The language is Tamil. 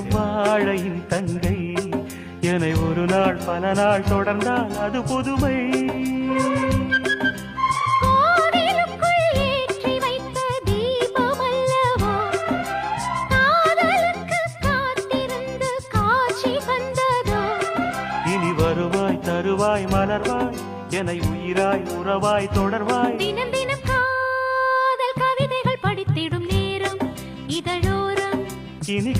செவ்வாழையின் தங்கை என்னை ஒரு நாள் பல நாள் தொடர்ந்தால் அது புதுமை. இனி வருவாய் தருவாய் மலர்வாய் என்னை உயிராய் உறவாய் தொடர்வாய். தினம் தினம் காதல் கவிதைகள் படித்திடும் நேரம் இதழோரம் இனி